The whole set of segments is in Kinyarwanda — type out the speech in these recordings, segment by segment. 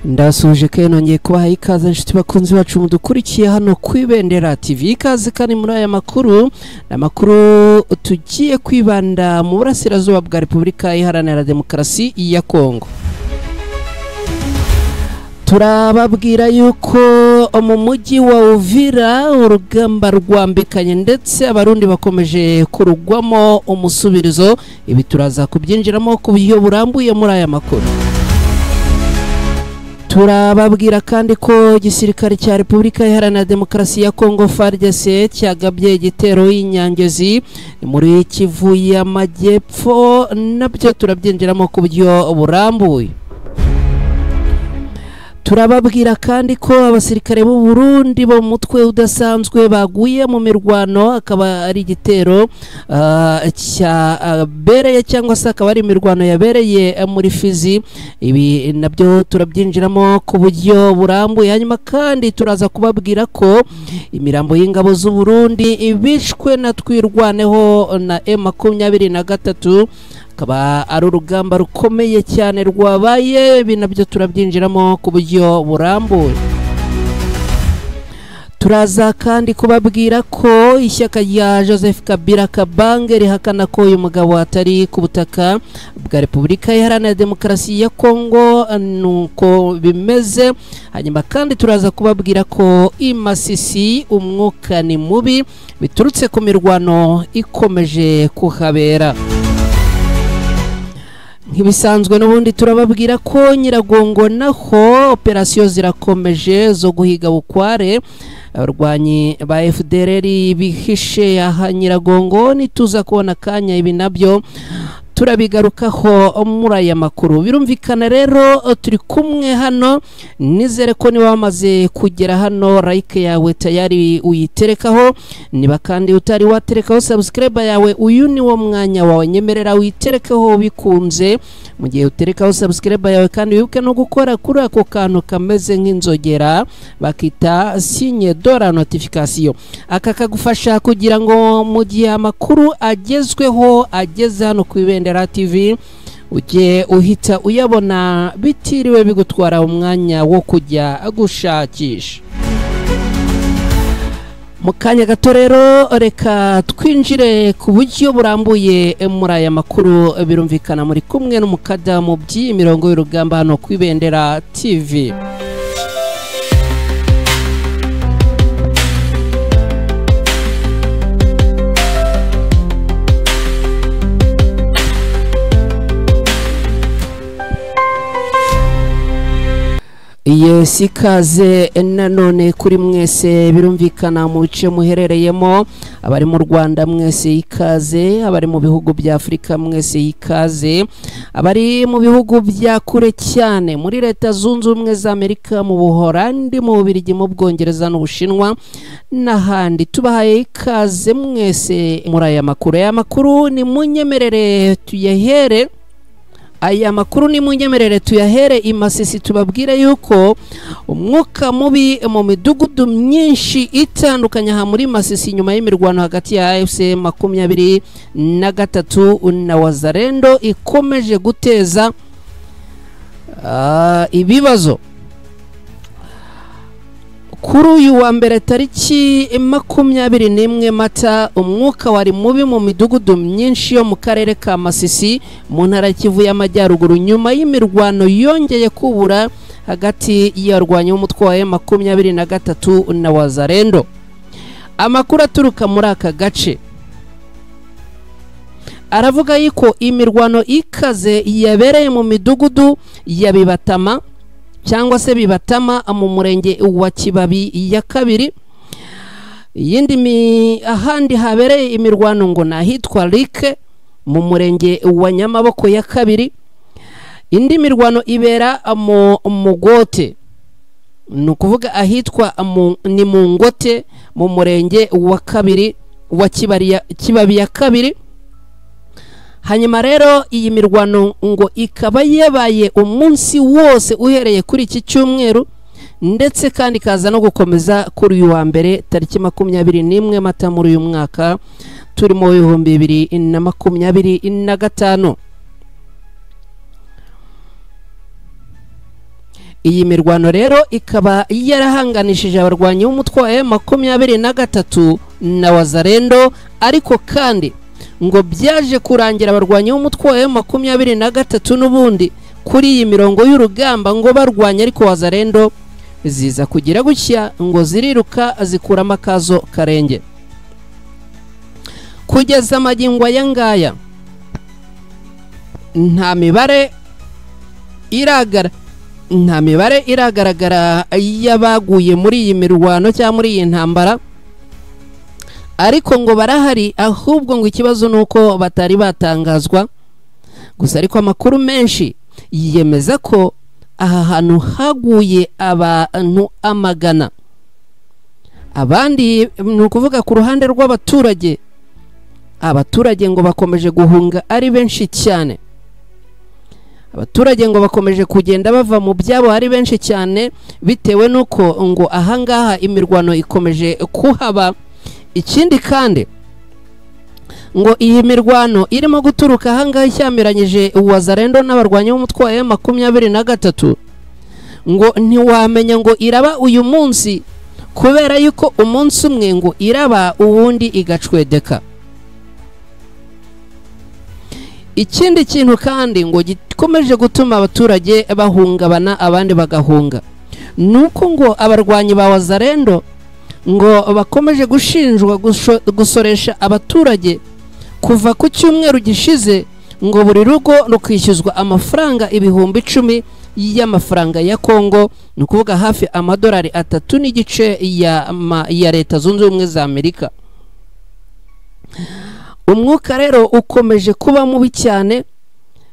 Ndasuje ke nongeye kubaha ikaze nshuti bakunzi bacu mudukurikiye hano kwibendera TV. Ikaze kandi muri aya makuru, amakuru tugiye kwibanda mu burasirazuba bwa Repubulika Iharanira Demokarasi ya Kongo. Turababwira yuko mu mujyi wa Uvira urugamba rwambikanye ndetse abarundi bakomeje kurugwamo umusubirizo. Ibi turaza kubyinjiramo ku buryo burambuye muri aya makuru. Turababwira kandi ko igisirikare cya Repubulika Iharanira Demokarasi ya Kongo FARDC cyagabye igitero y'Inyangezi muri Kivu y'Amajyepfo, nabyo turabyinjiramo ku buryo burambuye. Turababwira kandi ko abasirikare b'u Burundi bo mutwe udasanzwe baguye mu mirwano, akaba ari igitero cyabereye cyangwa se akaba ari imirwano yabereye muri Fizi. Ibi nabyo turabyinjiramo ku buryo burambuye. Hanyuma kandi turaza kubabwira ko imirambo y'ingabo z'u Burundi bishwe na twirwaneho na M23, akaba ari urugamba rukomeye cyane rwabaye. Ibi nabyo turabyinjiramo ku buryo burambuye. Turaza kandi kubabwira ko ishyaka rya Joseph Kabila Kabange rihakana ko uyu mugabo atari ku butaka bwa Repubulika Iharanira Demokarasi ya Kongo, nuko bimeze. Hanyuma kandi turaza kubabwira ko i Masisi umwuka ni mubi biturutse ku mirwano ikomeje kuhabera. Nk'ibisanzwe n'ubundi turababwira ko Nyiragongo naho operasiyo zirakomeje zo guhiga bukware abarwanyi ba FDLR bihishe aha Nyiragongo. Nituza kubona kanya ibi nabyo turabigarukaho muri aya makuru. Birumvikana rero turi kumwe hano, nizere ko niba wamaze kugera hano like yawe tayari uyiterekaho, niba kandi utari waterekaho subscribe yawe uyu ni wo mwanya wawe, nyemerera uyiterekaho bikunze. Mu gihe uterekaho subscribe yawe kandi wibuke no gukora kuri ako kantu kameze nk'inzogera bakita signe de la notification. Aka kagufasha kugira ngo mu gihe amakuru agezweho ageze hano ku Ibendera TV ujye uhita uyabona bitiriwe bigutwara umwanya wo kujya gushakisha. Mu kanya gato rero reka twinjire ku buryo burambuye muri aya makuru. Birumvikana muri kumwe n'umukadamu by'imirongo y'urugamba hano ku Ibendera TV. Yes, ikaze nanone kuri mwese. Birumvikana mu bice muherereyemo, abari mu Rwanda mwese ikaze, abari mu bihugu bya Afrika mwese ikaze, abari mu bihugu bya kure cyane muri Leta Zunze Ubumwe za Amerika, mu Buholandi, mu Bubiligi, mu Bwongereza n'Ubushinwa n'ahandi, tubahaye ikaze mwese muri aya makuru. Aya makuru ni munyemerere tuyahere tuyahere i Masisi. Tubabwire yuko umwuka mubi mu midugudu myinshi itandukanye aha muri Masisi nyuma y'imirwano hagati ya AFC 23 na Wazalendo ikomeje guteza ibibazo. Kuri uyu wa mbere tariki 21 Mata, umwuka wari mubi mu midugudu myinshi yo mu karere ka Masisi mu ntara Kivu y'Amajyaruguru nyuma y'imirwano yongeye kubura hagati y'abarwanyi b'umutwe wa M23 na Wazalendo. Amakuru aturuka muri aka gace aravuga yuko imirwano ikaze yabereye mu midugudu ya Bibatama cyangwa se Bibatama mu murenge wa Kibabi ya kabiri. Yindi ahandi habereye imirwano ngo nahitwa Like mu murenge wa Nyamaboko ya kabiri. Indi mirwano ibera mu Mugote, ni ukuvuga ahitwa ni mu Ngote mu murenge wa kabiri wa Kibabi ya kabiri. Hanyuma rero iyi mirwano ngo ikaba yabaye umunsi wose uhereye kuri iki cyumweru, ndetse kandi kaza no gukomeza kuri uyu wa mbere tariki 21 Mata muri uyu mwaka turimo 2025. iyi mirwano rero ikaba yarahanganishije abarwanyi b'umutwe wa M23 na Wazalendo, ariko kandi ngo byaje kurangira abarwanyi b'umutwe wa M23 n'ubundi kuri iyi mirongo y'urugamba ngo barwanya, ariko Wazalendo ziza kugira gushya ngo ziriruka zikuramo akazo karenge. Kugeza amagingo aya ngaya nta mibare iragaragara y'abaguye muri iyi mirwano cyangwa muri iyi ntambara, ariko ngo barahari, ahubwo ngo ikibazo nuko batari batangazwa gusa. Ariko amakuru menshi yemeza ko aha hantu haguye abantu amagana, abandi ni ukuvuga ku ruhande rw'abaturage. Abaturage ngo bakomeje guhunga ari benshi cyane, abaturage ngo bakomeje kugenda bava mu byabo ari benshi cyane, bitewe nuko ngo ahangaha imirwano ikomeje kuhaba. Ikindi kandi ngo iyi mirwano irimo guturuka ahangaha ishyamiranyije Wazalendo n'abarwanyi b'umutwe wa M23, ngo ntiwamenya ngo iraba uyu munsi, kubera yuko umunsi umwe ngo iraba uwundi igacwedeka. Ikindi kintu kandi ngo gikomeje gutuma abaturage bahungabana abandi bagahunga, nuko ngo abarwanyi ba Wazalendo ngo bakomeje gushinjwa gusoresha abaturage. Kuva ku cyumweru gishize ngo buri rugo rukishyuzwa amafaranga 10,000 y'amafaranga ya Kongo, ni ukuvuga hafi amadolari 3.5 ya Leta Zunze Ubumwe za Amerika. Umwuka rero ukomeje kuba mubi cyane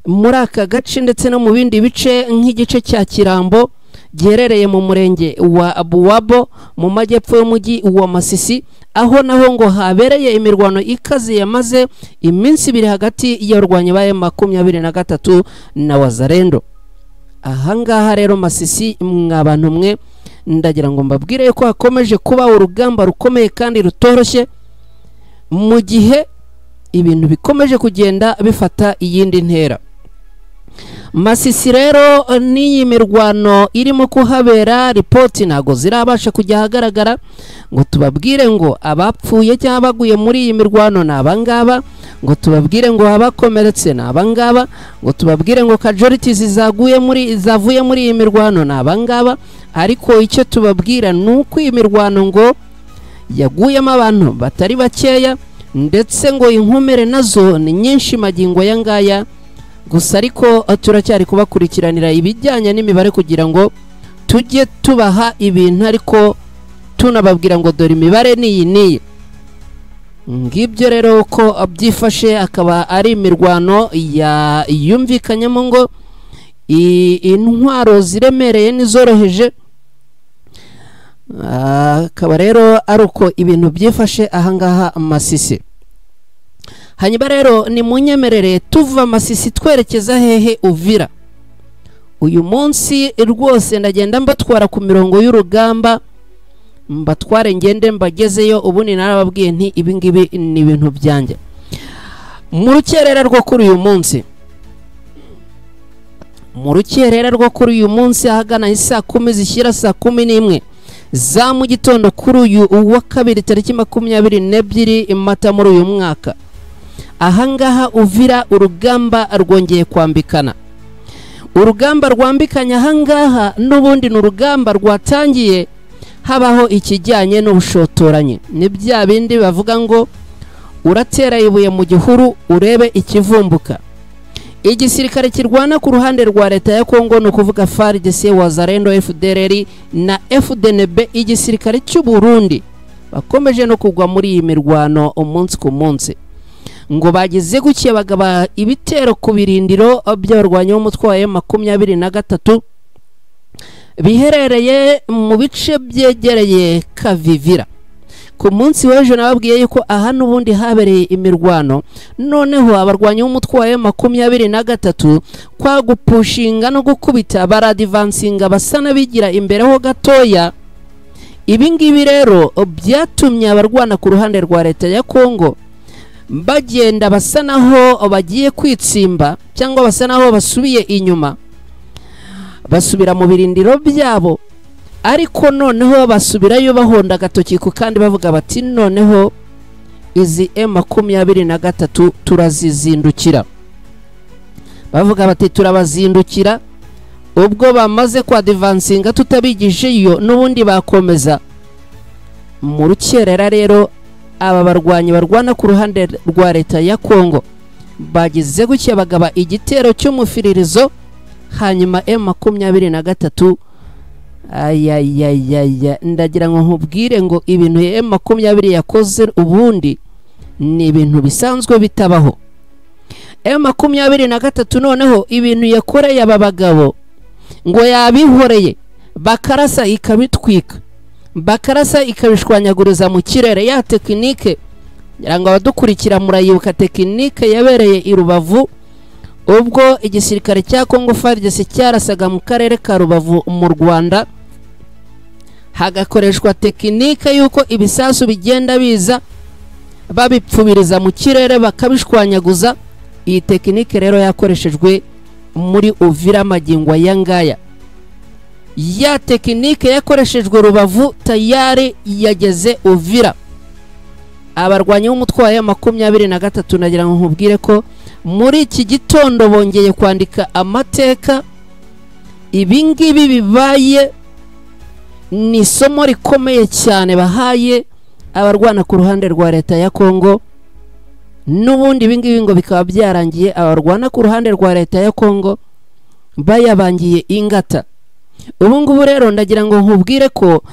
muri aka gace ndetse no mu bindi bice, nk'igice cya Kirambo giherereye mu murenge wa Buwabo mu majyepfo y'umujyi wa Masisi, aho naho ngo habereye imirwano ikaze yamaze iminsi 2 hagati y'abarwanyi ba M23 na Wazalendo. Ahangaha rero Masisi, mwabantu mwe, ndagira ngo mbabwire ko hakomeje kuba urugamba rukomeye kandi rutoroshye, mu gihe ibintu bikomeje kugenda bifata iyindi ntera. Masisi rero n'iyi mirwano irimo kuhabera, ripoti ntago zirabasha kujya ahagaragara ngo tubabwire ngo abapfuye cyangwa baguye muri iyi mirwano ni abangaba, ngo tubabwire ngo abakomeretse ni abangaba, ngo tubabwire ngo casualties zavuye muri iyi mirwano ni abangaba. Ariko icyo tubabwira nuko iyi mirwano ngo yaguyemo abantu batari bakeya, ndetse ngo inkomere nazo ni nyinshi magingo ya ngaya. Gusa ariko turacyari kubakurikiranira ibijyanye n'imibare kugira ngo tujye tubaha ibintu, ariko tunababwira ngo dore imibare niyi. Ngibyo rero ko byifashe, akaba ari imirwano yumvikanyemo ngo intwaro ziremereye n'izoroheje. Akaba rero ari uko ibintu byifashe ahangaha Masisi. Hanyuma rero ni munyemerere tuva Masisi twerekeza hehe? Uvira. Uyu munsi rwose ndagenda mbatwara ku mirongo y'urugamba, mbatware ngende mbagezeyo. Ubundi narababwiye nti ibingibi ni ibintu byanjye. Mu rukerera rwo kuri uyu munsi ahagana isaa 10 zishyira saa 11 za mu gitondo kuri uyu wa kabiri tariki 22 Mata muri uyu mwaka, ahangaha Uvira urugamba rwongeye kwambikana. Urugamba rwambikanya ahangaha n'ubundi ni urugamba rwatangiye habaho ikijyanye n'ubushotoranye. Ni bya bindi bavuga ngo uratera ibuye mu gihuru urebe ikivumbuka. Igisirikare kirwana ku ruhande rwa leta ya Kongo, no kuvuga FARDC, Wazalendo, FDLR na FDNB, igisirikare cy'u Burundi, bakomeje no kugwa muri iyi mirwano umunsi ku munsi. Ngo bagize gukiye bagaba ibitero ku birindiro by'abarwanyi b'umutwe wa M23 biherereye mu bice byegereye Kavivira. Ku munsi w'ejo nababwiye yuko aha n'ubundi habereye imirwano, noneho abarwanyi b'umutwe wa M23 kwa gupushinga no gukubita baradivansinga basa nabigira imbere ho gatoya. Ibi ngibi rero byatumye abarwana ku ruhande rwa leta ya Kongo bagenda basa naho bagiye kwitsimba cyangwa basa naho basubiye inyuma. basubira mu birindiro byabo, ariko noneho basubirayo bahonda agatoki ku kandi bavuga bati noneho izi M23 turazizindukira. Bavuga bati turabazindukira, ubwo bamaze kwa advancinga tutabigijeyo n'ubundi bakomeza mu rukerera. Rero aba barwanyi barwana ku ruhande rwa leta ya Kongo bagize gucya bagaba igitero cy'umufiririzo, hanyuma M23 ndagira ngo nkubwire ngo ibintu M23 yakoze ubundi ni ibintu bisanzwe bitabaho. M23 noneho ibintu yakoreye aba bagabo ngo yabihoreye, bakarasa ikabitwika, bakarasa ikabishwanyaguriza mu kirere. Ya tekinike ngo abadukurikira murayibuka, tekinike yabereye i Rubavu ubwo igisirikare cya Kongo FARDC cyarasaga mu karere ka Rubavu mu Rwanda, hagakoreshwa tekinike yuko ibisasu bigenda biza babipfubiriza mu kirere bakabishwanyaguza. Iyi tekinike rero yakoreshejwe muri Uvira magingwa yangaya. Ya tekinike yakoreshejwe Rubavu tayari yageze Uvira. Abarwanyi b'umutwe wa M23 nagira ngo nkubwire ko muri iki gitondo bongeye kwandika amateka. Ibingibi bibaye ni isomo rikomeye cyane bahaye abarwana ku ruhande rwa leta ya Kongo. N'ubundi ibingibi ngo bikaba byarangiye abarwana ku ruhande rwa leta ya Kongo bayabangiye ingata. Ubu ngubu rero ndagira ngo nkubwire ko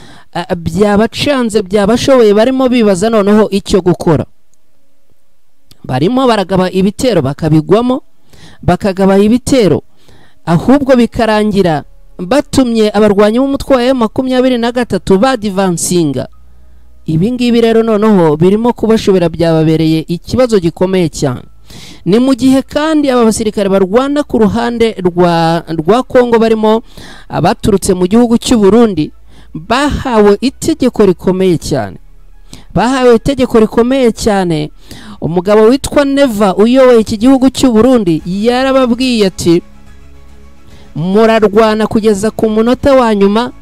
byabacanze byabashoboye, barimo bibaza noneho icyo gukora. Barimo baragaba ibitero bakabigwamo, bakagaba ibitero ahubwo bikarangira batumye abarwanyi b'umutwe wa M23 badvancinga. Ibingibi rero noneho birimo kubashobera, byababereye ikibazo gikomeye cyane. Ni mu gihe kandi aba basirikare barwana ku ruhande rwa Kongo barimo abaturutse mu gihugu cy'u Burundi bahawe itegeko rikomeye cyane. Bahawe itegeko rikomeye cyane. Umugabo witwa Neva uyoboye iki gihugu cy'u Burundi yarababwiye ati murarwana kugeza ku munota wa nyuma,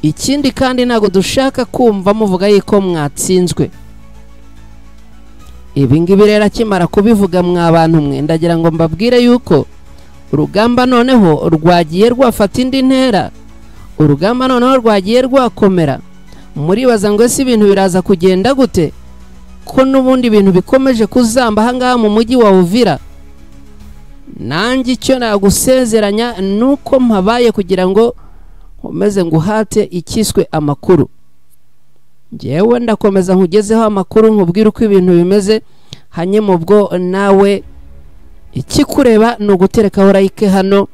ikindi kandi ntago dushaka kumva muvuga yuko mwatsinzwe. Ibingibi rero akimara kubivuga mwabantu mwe, ndagira ngo mbabwire yuko urugamba noneho rwagiye rwafata indi ntera, urugamba noneho rwagiye rwakomera. Muribaza ngo ese ibintu biraza kugenda gute ko n'ubundi ibintu bikomeje kuzamba ahangaha mu mujyi wa Uvira? Nanjye icyo nagusezeranya nuko mpabaye kugira ngo nkomeze nguhate ikiswe amakuru. Jewe ndakomeza nkugezeho amakuru nkubwira uko ibintu bimeze, hanyuma ubwo nawe ikikureba ni uguterekaho like hano,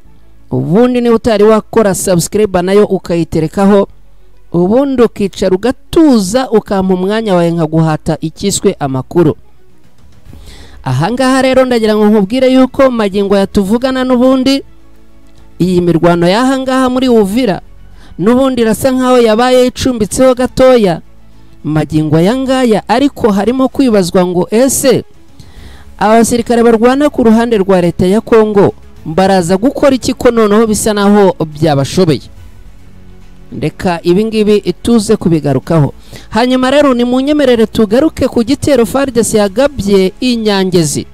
ubundi ni utari wakora subscribe nayo ukayiterekaho, ubundi ukicara ugatuza ukampa umwanya wawe nkaguhata ikiswe amakuru. Ahangaha rero ndagira ngo nkubwire yuko magingo yatuvugana n'ubundi iyi mirwano y'ahangaha muri Uvira n'ubundi rasa nkaho yabaye icumbitseho gatoya magingo yangaya, ariko harimo kwibazwa ngo ese abasirikare barwana ku ruhande rwa leta ya Kongo baraza gukora iki ko noneho bisa naho byabashobeye. Ndeka ibingibi ituze kubigarukaho. Hanyuma rero ni munyemerere tugaruke ku gitero FARDC yagabye inyangezi.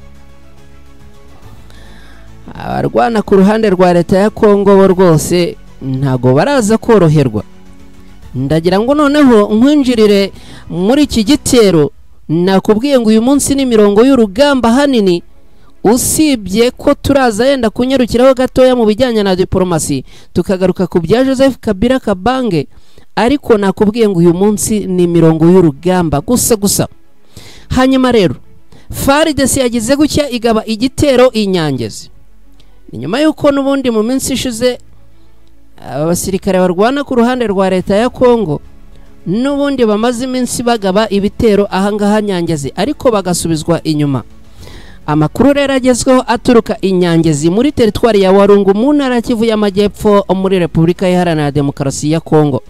Abarwana ku ruhande rwa leta ya Kongo bo rwose ntago baraza koroherwa. Ndagira ngo noneho nkwinjirire muri iki gitero. Nakubwiye ngo uyu munsi ni mirongo y'urugamba hanini, usibye ko turaza yenda kunyarukiraho gatoya mu bijyanye na diplomasi tukagaruka ku bya Joseph Kabila Kabange, ariko nakubwiye ngo uyu munsi ni mirongo y'urugamba gusa. Hanyuma rero FARDC yagize gucya igaba igitero inyangezi. Ni nyuma yuko n'ubundi mu minsi ishize abasirikare barwana ku ruhande rwa leta ya Kongo n'ubundi bamaze iminsi bagaba ibitero ahangaha nyangezi, ariko bagasubizwa inyuma. Amakuru rero agezweho aturuka inyangezi muri teritwari ya Warungu mu ntara Kivu y'Amajyepfo muri Repubulika Iharanira Demokarasi ya Kongo,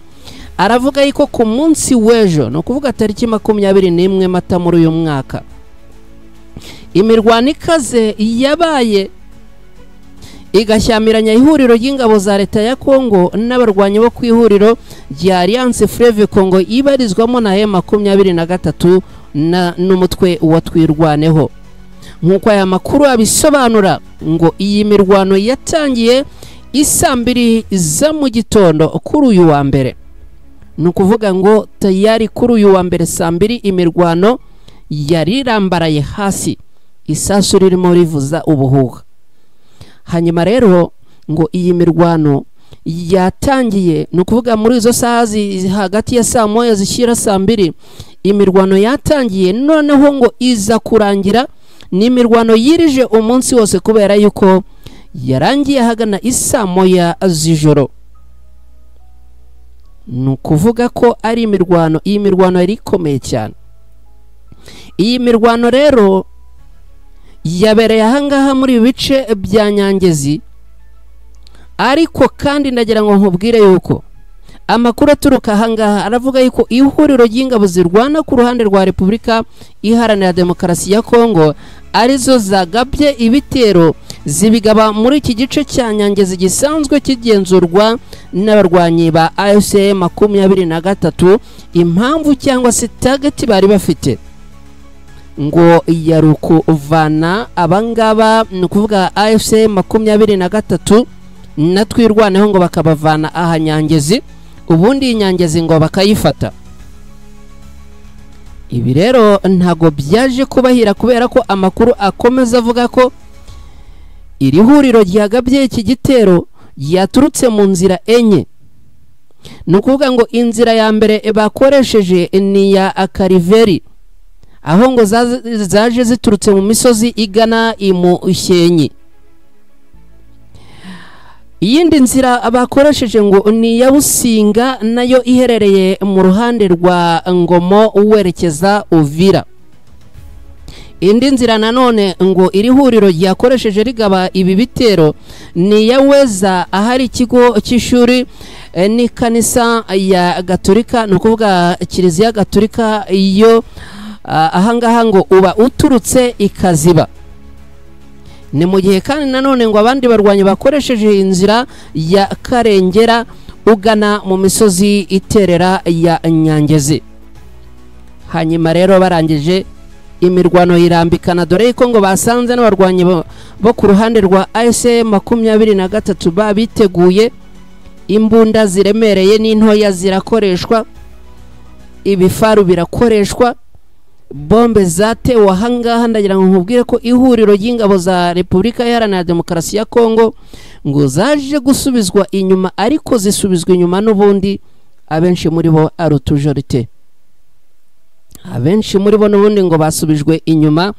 aravuga yuko ku munsi w'ejo, no kuvuga tariki 21 Mata muri uyu mwaka, imirwano ikaze yabaye igashyamiranya ihuriro ry'ingabo za leta ya Kongo n'abarwanyi bo ku ihuriro rya Alliance Fleuve Congo ibarizwamo na M23 n'umutwe wa Twirwaneho. Nk'uko aya makuru abisobanura ngo iyi mirwano yatangiye isaa 2 za mu gitondo kuri uyu wa mbere. Nukuvuga ngo tayari kuri uyu wa mbere saa 2 imirwano yarirambaraye hasi, isasu ririmo rivuza ubuhuha. Hanyuma rero ngo iyi mirwano yatangiye, nukuvuga muri izo saha hagati ya saa 1 zishyira saa 2 imirwano yatangiye, noneho ngo iza kurangira ni imirwano yirije umunsi wose kubera yuko yarangiye hagana isaa 1 z'ijoro. Nukuvuga ko ari imirwano, iyi mirwano yari ikomeye cyane. Iyi mirwano rero yabereye ahangaha muri bice bya Nyangezi, ariko kandi ndagira ngo nkubwire yuko amakuru aturuka ahangaha aravuga yuko ihuriro ry'ingabo zirwana ku ruhande rwa Repubulika Iharanira Demokarasi ya Kongo arizo zagabye ibitero zibigaba muri iki gice cya Nyangezi gisanzwe kigenzurwa n'abarwanyi ba AFC 23. Impamvu cyangwa se target bari bafite ngo yarukuvana abangaba, nukuvuga AFC 23 na Twirwaneho ngo bakabavana aha Nyangezi, ubundi Nyangezi ngo bakayifata. Ibi rero ntago byaje kubahira kubera ko amakuru akomeza avuga ko iri huriro ryagabye iki gitero yaturutse mu nzira enye. Nukuvuga ngo inzira ya mbere bakoresheje ni ya Akariveri, aho ngo zaje ziturutse mu misozi igana Imushenyi. Iyindi nzira bakoresheje ngo ni ya Businga, nayo iherereye mu ruhande rwa Ngomo uwerekeza Uvira. Indi nzira nanone ngo iri huriro ryakoresheje rigaba ibi bitero ni ya Weza, ahari ikigo cy'ishuri ni kanisa ya Gatolika, nukuvuga Kiliziya Gatolika iyo ahangaha ngo uba uturutse Ikaziba. Ni mu gihe kandi nanone ngo abandi barwanyi bakoresheje inzira ya Karengera ugana mu misozi iterera ya Nyangezi. Hanyuma rero barangije imirwano irambikana, dore ko ngo basanze n'abarwanyi bo ku ruhande rwa AFC 23 babiteguye. Imbunda ziremereye n'intoya zirakoreshwa, ibifaru birakoreshwa, bombe zatewe ahangaha. Ndagira ngo nkubwire ko ihuriro ry'ingabo za Repubulika Iharanira Demokarasi ya Kongo ngo zaje gusubizwa inyuma, ariko zisubizwa inyuma n'ubundi abenshi muri bo ari utujorite. Abenshi muri bo n'ubundi ngo basubijwe inyuma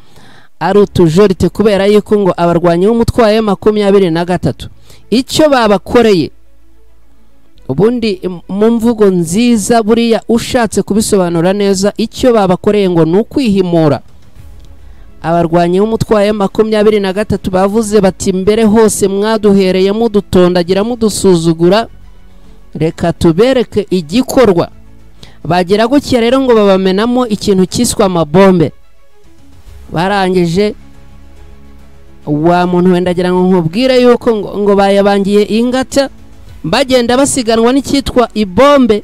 ari utujorite kubera yuko ngo abarwanyi b'umutwaye 23 icyo babakoreye ubundi mu mvugo nziza buriya ushatse kubisobanura neza, icyo babakoreye ngo nukwihimura. Abarwanyi b'umutwaye 23 bavuze bati mbere hose mwaduhereye mudutondagira mudusuzugura, reka tubereke igikorwa. Bagera gutya rero ngo babamenamo ikintu cyiswa amabombe. Barangije wa muntu wendagira ngo nkubwire yuko ngo bayabangiye ingata, bagenda basiganwa n'icyitwa ibombe.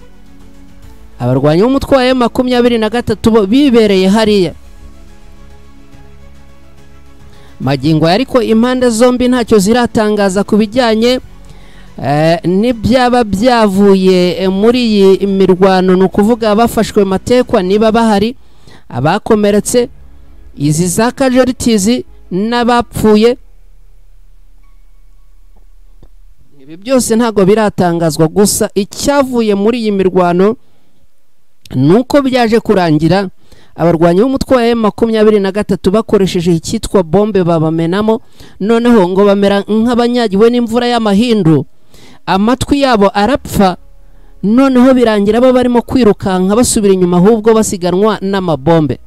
Abarwanyi b'umutwaye 23 bibereye hariya magingo, ariko impande zombi ntacyo ziratangaza ku bijyanye n'ibyaba byavuye muri iyi mirwano. Nukuvuga bafashwe matekwa niba bahari, abakomeretse, izi za casualties n'abapfuye, ibi byose ntago biratangazwa. Gusa icyavuye muri iyi mirwano nuko byaje kurangira abarwanyi b'umutwaye 23 bakoresheje icyitwa bombe babamenamo, noneho ngo bamera nk'abanyagiwe n'imvura y'amahindu, amatwi yabo arapfa, noneho birangira abo barimo kwirukanka basubira inyuma ahubwo basiganwa n'amabombe.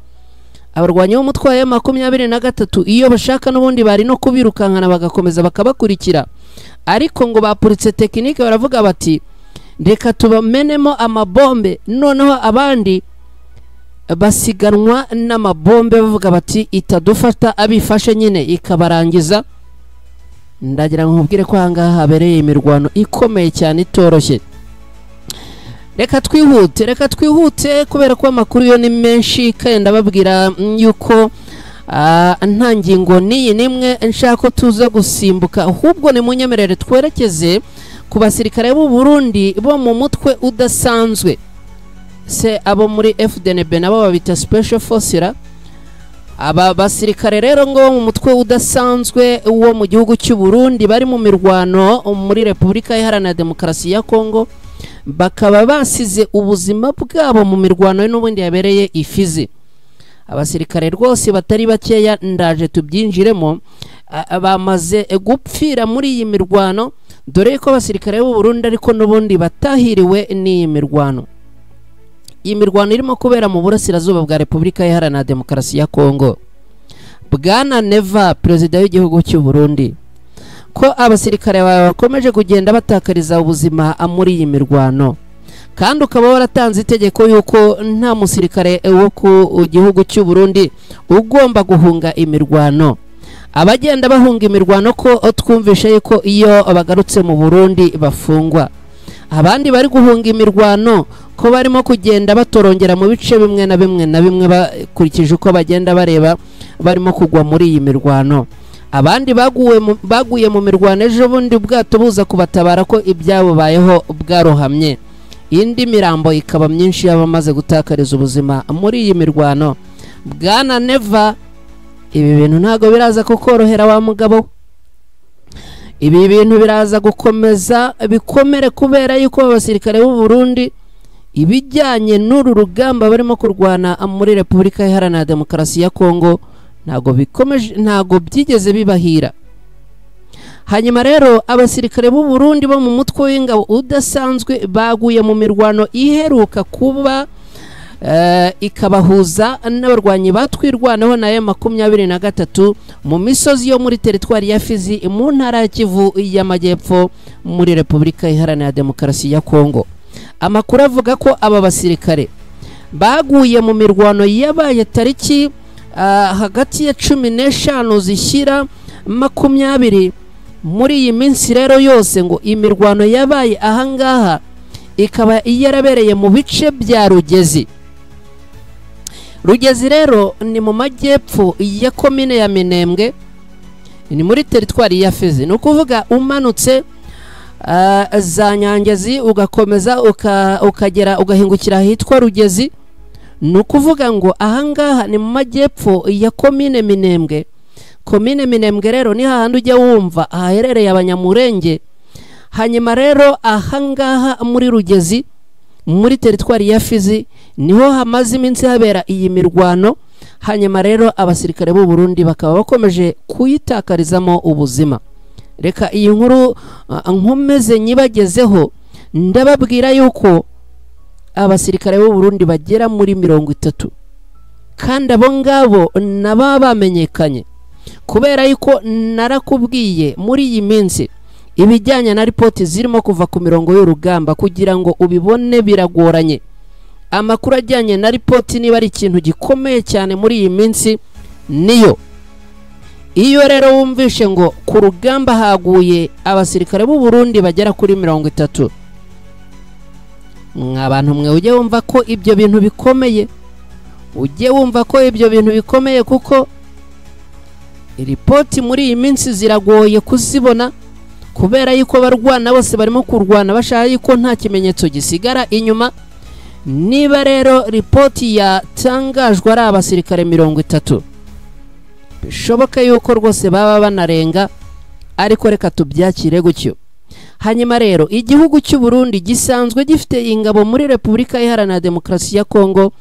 Abarwanyi b'umutwaye 23 iyo bashaka n'ubundi bari no kubirukankana bagakomeza bakabakurikira, ariko ngo bapuritse tekinike baravuga bati reka tubamenemo amabombe, noneho abandi basiganwa n'amabombe bavuga bati itadufata, abifashe nyine ikabarangiza. ndagira ngo nkubwire ko ahangaha habereye imirwano ikomeye cyane itoroshye. Reka twihute kubera ko amakuru yo ni menshi kandi ndababwira yuko nta ngingo n'iyi nimwe nshaka ko tuza gusimbuka, ahubwo ni munyemerere twerekeze ku basirikare b'u Burundi bo mu mutwe udasanzwe, se abo muri FDNB nabo babita Special Forces. Aba basirikare rero ngo mu mutwe udasanzwe wo mu gihugu cy'u Burundi bari mu mirwano muri Repubulika Iharanira Demokarasi ya Kongo, bakaba basize ubuzima bwabo mu mirwano n'ubundi yabereye Ifizi. Abasirikare rwose batari bakeya ndaje tubyinjiremo, bamaze gupfira muri iyi mirwano, dore ko abasirikare b'u Burundi ariko n'ubundi batahiriwe n'iyi mirwano. Iyi mirwano irimo kubera mu burasirazuba bwa Repubulika Iharanira Demokarasi ya Kongo. Bwana Neva, perezida w'igihugu cy'u Burundi, ko abasirikare bakomeje kugenda batakariza ubuzima muri iyi mirwano, kandi ukaba waratanze itegeko yuko nta musirikare wo ku gihugu cy'u Burundi ugomba guhunga imirwano. Abagenda bahunga imirwano ko twumvishe yuko iyo bagarutse mu Burundi bafungwa, abandi bari guhunga imirwano ko barimo kugenda batorongera mu bice bimwe na bimwe bakurikije uko bagenda bareba barimo kugwa muri iyi mirwano. Abandi baguye mu mirwano ejo bundi ubwato buza kubatabara ko ibyabo bayeho bwarohamye, indi mirambo ikaba myinshi y'abamaze gutakariza ubuzima muri iyi mirwano. Bwana Neva, ibi bintu ntago biraza kukorohera wa mugabo, ibi bintu biraza gukomeza bikomere kubera yuko abasirikare b'u Burundi ibijyanye n'uru rugamba barimo kurwana muri Repubulika Iharanira Demokarasi ya Kongo ntago byigeze bibahira. Hanyuma rero abasirikare b'u Burundi bo mu mutwe w'ingabo udasanzwe baguye mu mirwano iheruka kuba ikabahuza n'abarwanyi batwirwanaho na M23 mu misozi yo muri teritwari ya Fizi mu ntara ya Kivu y'Amajyepfo muri Repubulika Iharanira Demokarasi ya Kongo. Amakuru avuga ko aba basirikare baguye mu mirwano yabaye tariki hagati ya 15 zishyira 20 muri iyi minsi rero yose, ngo imirwano yabaye ahangaha ikaba yarabereye mu bice bya Rugezi. Rugezi rero ni mu majyepfo ya komine ya Minembwe, ni muri teritwari ya Fizi. Ni ukuvuga umanutse za Nyangezi ugakomeza ukagera ugahingukira hitwa Rugezi, ni ukuvuga ngo ahangaha ni mu majyepfo ya komine Minembwe. Komine Minembwe rero ni hahandi ujya wumva ahaherereye Abanyamurenge. Hanyuma rero ahangaha muri Rugezi muri teritwari ya Fizi niho hamaze iminsi habera iyi mirwano. Hanyuma rero abasirikare b'u Burundi bakaba bakomeje kuyitakarizamo ubuzima. Reka iyi nkuru nkomeze nyibagezeho, ndababwira yuko abasirikare b'u Burundi bagera muri 30, kandi abo ngabo naba bamenyekanye kubera yuko narakubwiye muri iyi minsi ibijyanye na ripoti zirimo kuva ku mirongo y'urugamba kugira ngo ubibone biragoranye. Amakuru ajyanye na ripoti niba ari ikintu gikomeye cyane muri iyi minsi niyo. Iyo rero wumvishe ngo ku rugamba haguye abasirikare b'u Burundi bagera kuri 30, mwabantu mwe ujye wumva ko ibyo bintu bikomeye, ujye wumva ko ibyo bintu bikomeye, kuko ripoti muri iyi minsi ziragoye kuzibona kubera yuko barwana bose barimo kurwana bashaka yuko nta kimenyetso gisigara inyuma. Niba rero ripoti yatangajwe ari abasirikare 30, bishoboka yuko rwose baba banarenga, ariko reka tubyakire gutyo. Hanyuma rero igihugu cy'u Burundi gisanzwe gifite ingabo muri Repubulika Iharanira Demokarasi ya Kongo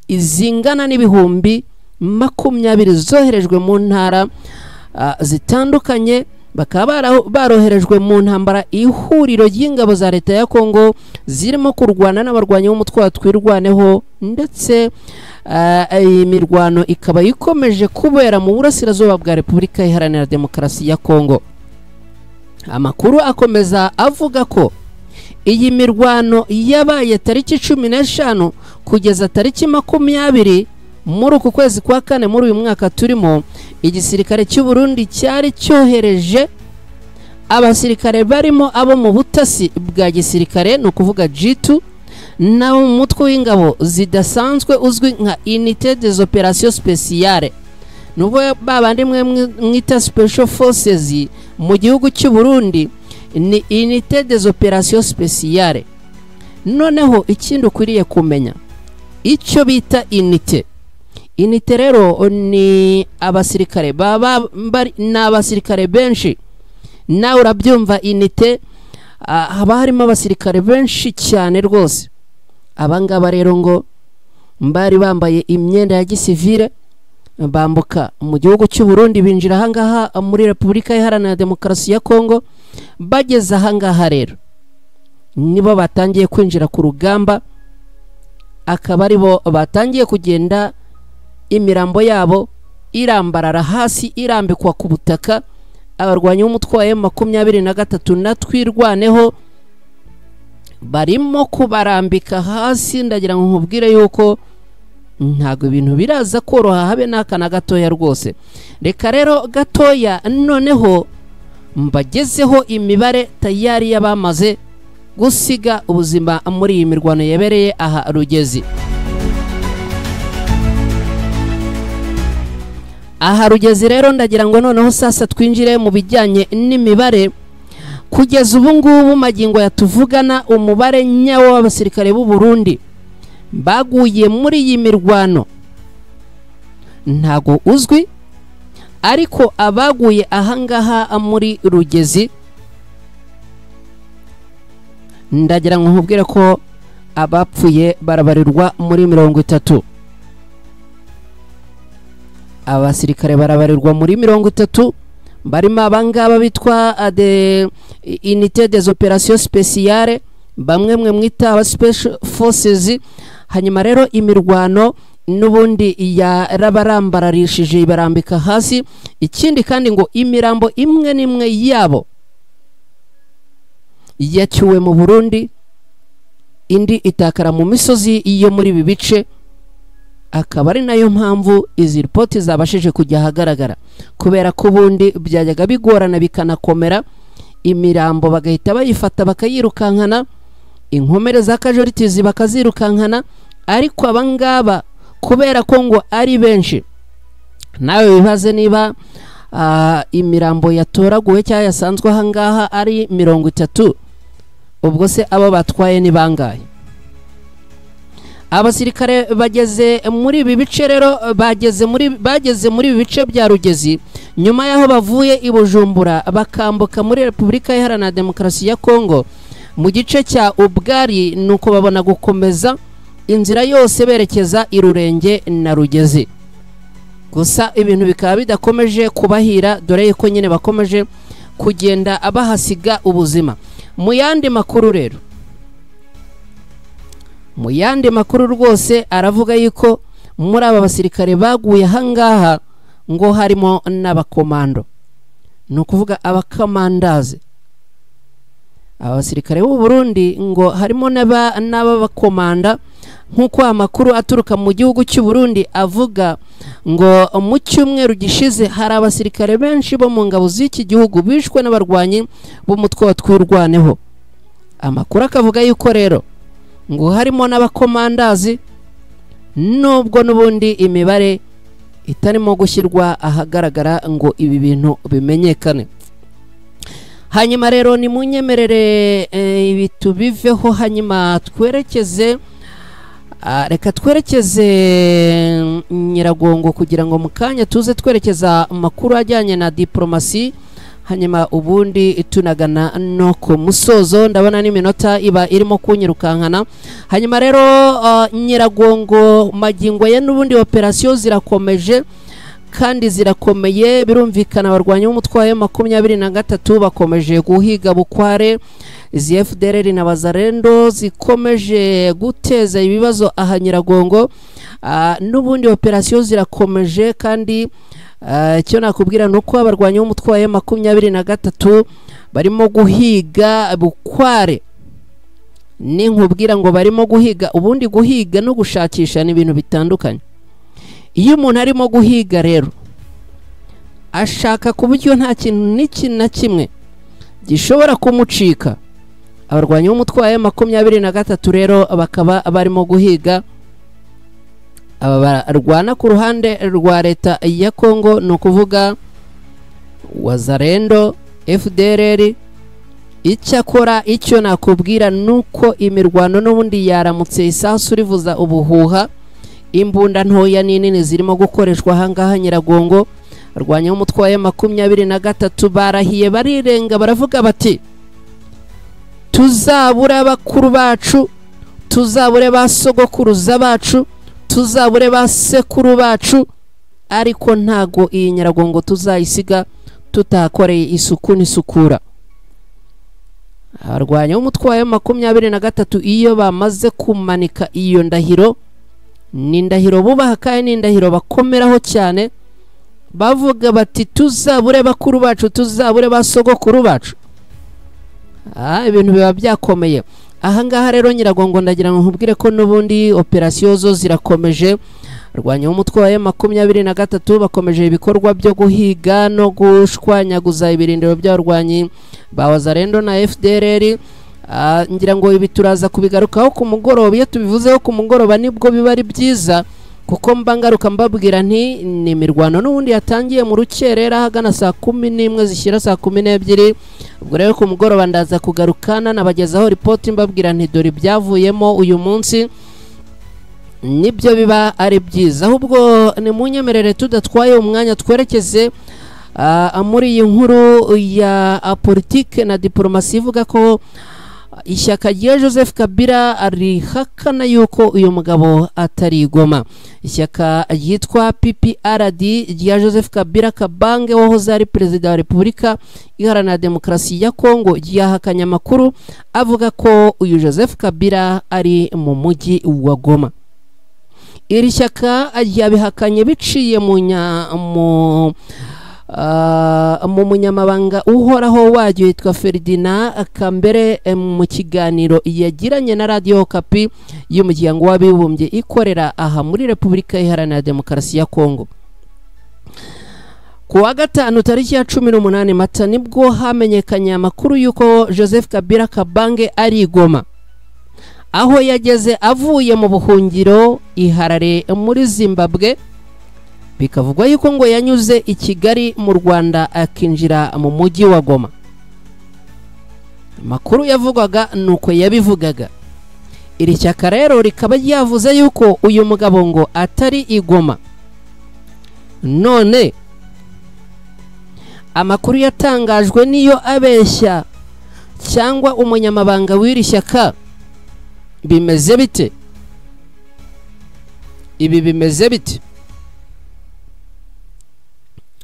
izingana n'ibihumbi 20 zoherejwe mu ntara zitandukanye, bakaba baroherejwe mu ntambara ihuriro y'ingabo za leta ya Kongo zirimo kurwana n'abarwanyi b'umutwe wa twirwaneho, ndetse imirwano ikaba ikomeje kubera mu burasirazuba bwa Repubulika Iharanira Demokarasi ya Kongo. Amakuru akomeza avuga ko iyi mirwano yabaye tariki 15 kugeza tariki 20 muri uku kwezi kwa kane muri uyu mwaka turimo. Igisirikare cy'u Burundi cyari cyohereje abasirikare barimo abo mu butasi bwa gisirikare no kuvuga G2 na umutwe w'ingabo zidasanzwe uzwi nka Unité des Opérations Spéciales nubo babandi mwe mwita Special Forces mu gihugu cy'u Burundi ni Unité des Opérations Spéciales. Noneho ikindi ukwiriye kumenya icyo bita unité rero ni abasirikare n'abasirikare benshi. Nawe urabyumva unité haba harimo abasirikare benshi cyane rwose. Abangaba rero ngo mbari bambaye imyenda ya gisivile bambuka mu gihugu cy'u Burundi binjira ahangaha muri Repubulika Iharanira Demokarasi ya Kongo. Bageze ahangaha rero nibo batangiye kwinjira ku rugamba, akaba aribo batangiye kugenda imirambo yabo irambarara hasi irambikwa ku butaka. Abarwanyi b'umutwe wa M23 natwirwaneho barimo kubarambika hasi. Ndagira ngo nkubwire yuko ntago ibintu biraza koroha habe n'akana gatoya rwose. Reka rero gatoya noneho mbagezeho imibare tayari y'abamaze gusiga ubuzima muri iyi mirwano yabereye aha Rugezi. Aha Rugezi rero ndagira ngo noneho sasa twinjire mu bijyanye n'imibare. Kugeza ubu ngubu magingo yatuvugana umubare nyawo w'abasirikare b'u Burundi baguye muri iyi mirwano ntago uzwi, ariko abaguye ahangaha muri Rugezi ndagira ngo nkubwire ko abapfuye barabarirwa muri 30. Abasirikare barabarirwa muri 30 barimo abangaba bitwa de Unité des Opérations Spéciales, bamwe mwe mwita aba Special Forces. Hanyuma rero imirwano nubundi yarabarambararishije barambika hasi. Ikindi kandi ngo imirambo imwe nimwe yabo yacyuwe mu Burundi, indi itakara mu misozi iyo muri ibi bice. Akaba ari nayo mpamvu izi report zabashije kujya hagaragara, kubera ko ubundi byajyaga bigorana bikanakomera imirambo bagahita bayifata bakayirukankana, inkomere za casualties bakazirukankana. Ariko abangaba kubera ko ngo ari benshi, nawe bibaze niba imirambo yatoraguwe cyangwa yasanzwe ahangaha ari 30, ubwo se abo batwaye ni bangaye? Abasirikare bageze muri ibi bice rero bageze muri ibi bice bya Rugezi nyuma yaho bavuye i Bujumbura bakambuka muri Repubulika Iharanira Demokarasi ya Kongo mu gice cya Ubwari, nuko babona gukomeza inzira yose berekeza i Rurenge na Rugezi. Gusa ibintu bikaba bidakomeje kubahira, dore yuko nyine bakomeje kugenda abahasiga ubuzima. Mu yandi makuru rwose aravuga yuko muri aba basirikare baguye hangaha ngo harimo n'abakomando, no kuvuga abakamandaze. Abasirikare b'u Burundi ngo harimo n'abakomanda, nkuko amakuru aturuka mu gihugu cy'u Burundi avuga ngo mu cyumweru gishize hari abasirikare benshi bo mu ngabo z'iki gihugu bishwe n'abarwanyi b'umutwe wa Twirwaneho. Amakuru akavuga yuko rero ngo harimo n'abakomandazi, nubwo n'ubundi imibare itarimo gushyirwa ahagaragara ngo ibi bintu bimenyekane. Hanyuma rero ni munyemerere ibi tubiveho, hanyuma twerekeze reka twerekeze Nyiragongo kugira ngo mukanya tuze twerekeza amakuru ajyanye na diplomasi. Hanyuma ubundi tunagana no ku musozo, ndabona n'iminota iba irimo kunyirukankana. Hanyuma rero Nyiragongo magingo ye n'ubundi operation zirakomeje kandi zirakomeye. Birumvikana abarwanyi b'umutwe wa M23 bakomeje guhiga bukware. Izi FDLR na Bazarendo zikomeje guteza ibibazo aha Nyiragongo. N'ubundi operation zirakomeje kandi cyo nakubwira nuko abarwanyi b'umutwe wa M23 barimo guhiga bukware. Ni nkubwira ngo barimo guhiga, ubundi guhiga no gushakisha ni ibintu bitandukanye. Iyo umuntu arimo guhiga rero ashaka ku buryo nta kintu na kimwe gishobora kumucika. Abarwanyi b'umutwe wa M23 rero bakaba barimo guhiga aba barwana ku ruhande rwa leta ya Kongo, no kuvuga Wazalendo, FDLR. Icyakora icyo nakubwira nuko imirwano n'ubundi yaramutse isasu rivuza ubuhuha, imbunda ntoya n'inini zirimo gukoreshwa hangaha Nyiragongo. Arwanya umutwe wa M23 barahiye barirenga baravuga bati tuzabure bakuru bacu, tuzabure basogokuruza bacu, tuzabure basekuru bacu, ariko ntago iyi Nyiragongo tuzayisiga tutakoreye isuku n'isukura. Arwanya umutwe wa M23 iyo bamaze kumanika iyo ndahiro, ni ndahiro bubaha kandi ni ndahiro bakomeraho cyane, bavuga bati tuzabure bakuru bacu, tuzabure basogokuru bacu. Ibintu biba byakomeye. Ahangaha rero Nyiragongo ndagira ngo nkubwire ko n'ubundi operasiyo zo zirakomeje. Arwanya umutwe wa M23 bakomeje ibikorwa byo guhiga no gushwanyaguza ibirindiro by'abarwanyi ba Wazalendo na FDLR. Ngira ngo ibi turaza kubigarukaho ku mugoroba. Iyo tubivuzeho ku mugoroba nibwo biba ari byiza, kuko mbangaruka mbabwira nti ni imirwano n'ubundi yatangiye mu rukerera hagana saa 11 zishyira saa 12. Ubwo rero ku mugoroba ndaza kugarukana nabagezaho report mbabwira nti dore byavuyemo uyu munsi, nibyo biba ari byiza. Ahubwo ni munyemerere tudatwaye umwanya twerekeze muri iyi nkuru ya politike na diplomasi ivuga ko ishyaka rya Joseph Kabila arihakana yuko uyu mugabo atari igoma. Ishyaka ryitwa PPRD rya Joseph Kabila Kabange wahoze ari perezida wa Repubulika Iharanira Demokarasi ya Kongo ryahakanye amakuru avuga ko uyu Joseph Kabila ari mu mujyi wa Goma. Iri shyaka ryabihakanye biciye mu munyamabanga uhoraho waryo yitwa Ferdinand Kambere mu kiganiro yagiranye na Radio Okapi y'umuryango w'abibumbye ikorera aha muri Repubulika Iharanira Demokarasi ya Kongo. Ku wa gatanu tariki ya 18 Mata nibwo hamenyekanye amakuru yuko Joseph Kabila Kabange ari igoma, aho yageze avuye mu buhungiro i Harare muri Zimbabwe. Bikavugwa yuko ngo yanyuze i Kigali mu Rwanda akinjira mu mujyi wa Goma. Makuru yavugwaga nuko yabivugaga. Iri cyaka rero rikaba yavuze yuko uyu mugabo ngo atari igoma. None amakuru yatangajwe niyo abeshya cyangwa umunyamabanga w'iri shyaka bimeze bite? Ibi bimeze bite?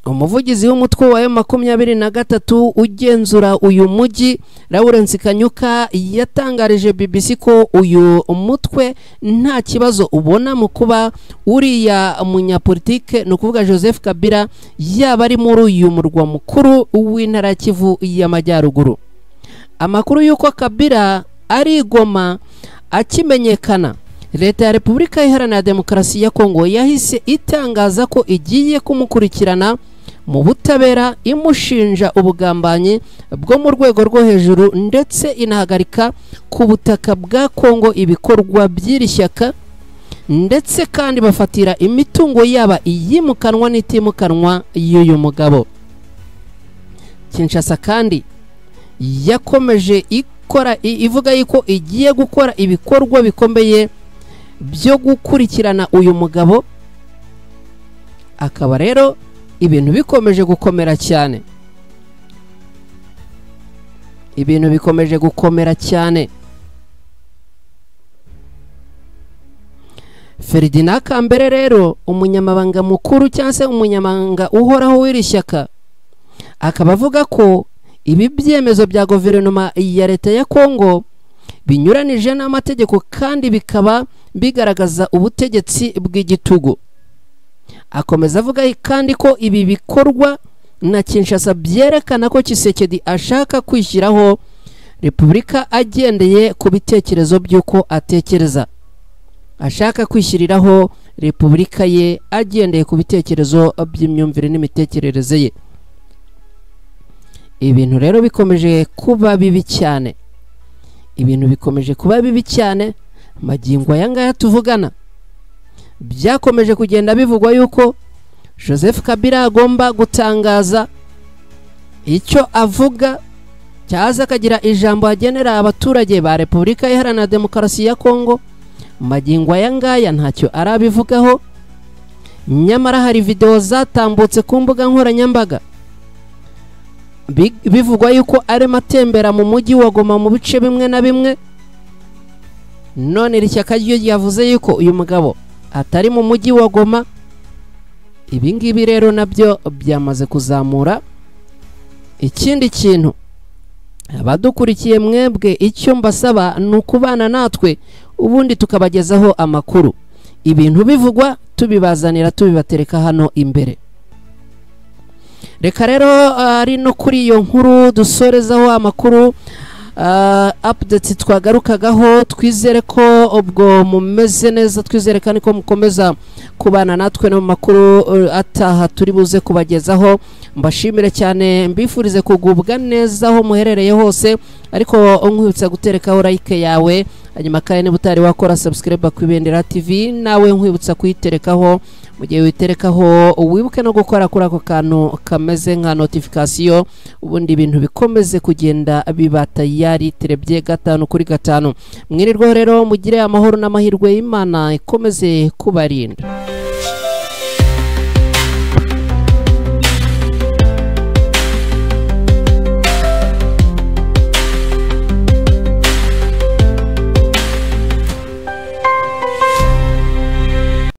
Umuvugizi w'umutwe wa M23 ugenzura uyu mujyi Lawrence Kanyuka yatangarije BBC ko uyu umutwe nta kibazo ubona mu kuba uriya munyapolitike no kuvuga Joseph Kabila yaba ari muri uyu murwa mukuru w'intara Kivu y'Amajyaruguru. Amakuru yuko Kabila ari Goma akimenyekana, Leta ya Repubulika Iharanira Demokarasi ya Kongo yahise itangaza ko igiye kumukurikirana mu butabera imushinja ubugambanyi bwo mu rwego rwo hejuru, ndetse inahagarika ku butaka bwa Kongo ibikorwa by'iri shyaka, ndetse kandi bafatira imitungo yaba iyimukanwa n'itimukanwa y'uyu mugabo. Kinshasa kandi yakomeje ivuga yuko igiye gukora ibikorwa bikomeye byo gukurikirana uyu mugabo. Akaba rero ibintu bikomeje gukomera cyane, ibintu bikomeje gukomera cyane. Ferdinand Kambere rero umunyamabanga mukuru cyangwa se umunyamabanga uhoraho w'iri shyaka akaba avuga ko ibi byemezo bya guverinoma ya leta ya Kongo binyuranije n'amategeko kandi bikaba bigaragaza ubutegetsi bw'igitugu. Akomeza avuga kandi ko ibi bikorwa na Kinshasa byerekana ko Tshisekedi ashaka kwishyiraho Repubulika agendeye ku bitekerezo by'uko atekereza. Ashaka kwishyiriraho Repubulika ye agendeye ku bitekerezo by'imyumvire n'imitekerereze ye. ibintu rero bikomeje kuba bibi cyane, ibintu bikomeje kuba bibi cyane. Magingo aya ngaya tuvugana byakomeje kugenda bivugwa yuko Joseph Kabila agomba gutangaza icyo avuga, cyaza akagira ijambo agenera abaturage ba Repubulika Iharanira Demokarasi ya Kongo. Magingo aya ngaya ntacyo arabivugaho, nyamara hari video zatambutse ku mbuga nkoranyambaga bivugwa yuko ari matembera mu mujyi wa Goma mu bice bimwe na bimwe. None rishyaka ryo yavuze yuko uyu mugabo atari mu mujyi wa Goma. Ibi ngibi rero nabyo byamaze kuzamura ikindi kintu. Abadukurikiye mwebwe, icyo mbasaba ni ukubana natwe ubundi tukabagezaho amakuru, ibintu bivugwa tubibazanira tubibatereka hano imbere. Reka rero ari no kuri iyo nkuru dusorezaho amakuru updates twagarukagaho. Twizere ko ubwo mumeze neza, twizere kandi ko mukomeza kubana natwe no makuru ataha turi buze kubagezaho. Mbashimire cyane, mbifurize kugubwa neza aho muherereye hose, ariko nkwibutsa guterekaho like yawe, hanyuma kandi niba utari wakora subscribe ku Ibendera TV nawe nkwibutsa kuyiterekaho. Mu gihe witerekaho wibuke no gukora kuri ako kantu kameze nka notification, ubundi ibintu bikomeze kugenda biba tayari terebye 5 kuri 5. Mwirirwa rero mugire amahoro n'amahirwe y'Imana ikomeze kubarinda.